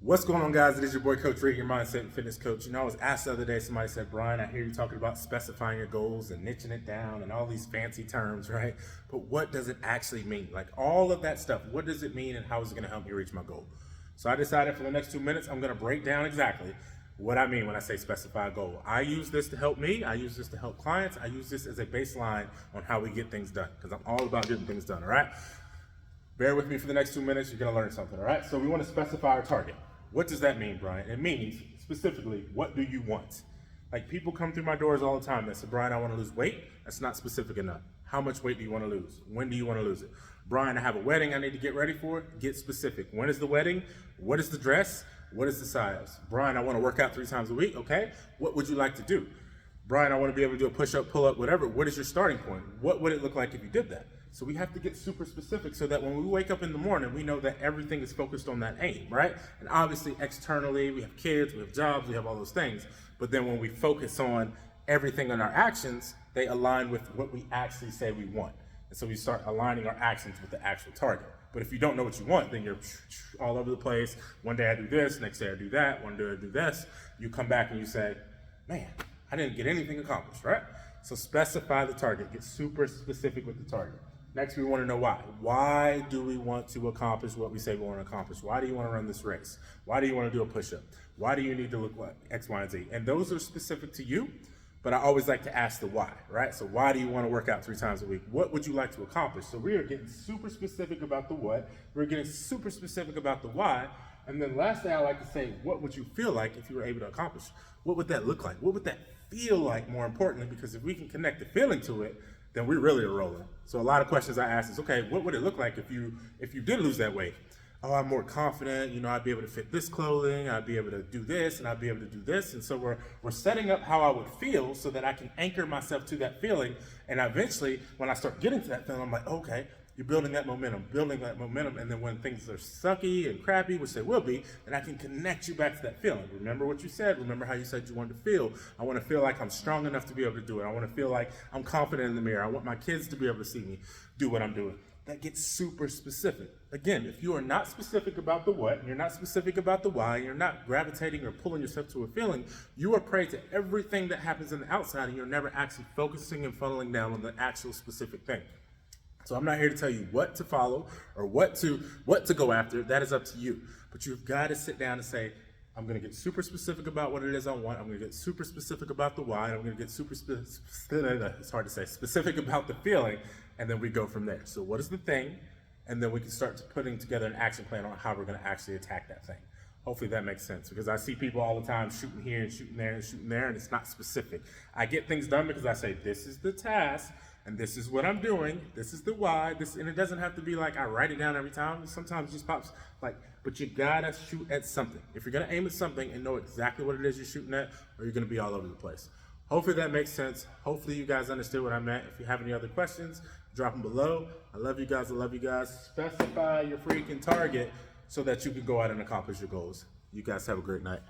What's going on, guys? It is your boy Coach Rick, your mindset and fitness coach. You know, I was asked the other day, somebody said, Brian, I hear you talking about specifying your goals and niching it down and all these fancy terms, right? But what does it actually mean? Like all of that stuff, what does it mean and how is it gonna help me reach my goal? So I decided for the next 2 minutes, I'm gonna break down exactly what I mean when I say specify a goal. I use this to help me, I use this to help clients, I use this as a baseline on how we get things done, because I'm all about getting things done, all right? Bear with me for the next 2 minutes, you're gonna learn something, all right? So we wanna specify our target. What does that mean, Brian? It means, specifically, what do you want? Like, people come through my doors all the time that say, Brian, I want to lose weight. That's not specific enough. How much weight do you want to lose? When do you want to lose it? Brian, I have a wedding I need to get ready for. Get specific. When is the wedding? What is the dress? What is the size? Brian, I want to work out 3 times a week. Okay. What would you like to do? Brian, I want to be able to do a push-up, pull-up, whatever. What is your starting point? What would it look like if you did that? So we have to get super specific so that when we wake up in the morning, we know that everything is focused on that aim, right? And obviously externally, we have kids, we have jobs, we have all those things. But then when we focus on everything in our actions, they align with what we actually say we want. And so we start aligning our actions with the actual target. But if you don't know what you want, then you're all over the place. One day I do this, next day I do that, one day I do this. You come back and you say, man, I didn't get anything accomplished, right? So specify the target, get super specific with the target. Next, we want to know why. Why do we want to accomplish what we say we want to accomplish? Why do you want to run this race? Why do you want to do a push-up? Why do you need to look like X, Y, and Z? And those are specific to you, but I always like to ask the why, right? So why do you want to work out 3 times a week? What would you like to accomplish? So we are getting super specific about the what, we're getting super specific about the why, and then lastly, I like to say, what would you feel like if you were able to accomplish? What would that look like? What would that feel like, more importantly? Because if we can connect the feeling to it, then we really are rolling. So a lot of questions I ask is, okay, what would it look like if you did lose that weight? Oh, I'm more confident, you know, I'd be able to fit this clothing, I'd be able to do this, and I'd be able to do this. And so we're setting up how I would feel so that I can anchor myself to that feeling. And eventually, when I start getting to that feeling, I'm like, okay, you're building that momentum, and then when things are sucky and crappy, which they will be, then I can connect you back to that feeling. Remember what you said, remember how you said you wanted to feel. I want to feel like I'm strong enough to be able to do it. I want to feel like I'm confident in the mirror. I want my kids to be able to see me do what I'm doing. That gets super specific. Again, if you are not specific about the what, and you're not specific about the why, and you're not gravitating or pulling yourself to a feeling, you are prey to everything that happens in the outside, and you're never actually focusing and funneling down on the actual specific thing. So I'm not here to tell you what to follow or what to go after. That is up to you. But you've got to sit down and say, I'm going to get super specific about what it is I want. I'm going to get super specific about the why. I'm going to get it's hard to say, specific about the feeling. And then we go from there. So what is the thing? And then we can start putting together an action plan on how we're going to actually attack that thing. Hopefully that makes sense, because I see people all the time shooting here and shooting there and shooting there, and it's not specific. I get things done because I say, this is the task, and this is what I'm doing, this is the why, and it doesn't have to be like I write it down every time. Sometimes it just pops like, but you gotta shoot at something. If you're gonna aim at something and know exactly what it is you're shooting at, or you're gonna be all over the place. Hopefully that makes sense. Hopefully you guys understood what I meant. If you have any other questions, drop them below. I love you guys, I love you guys. Specify your freaking target so that you can go out and accomplish your goals. You guys have a great night.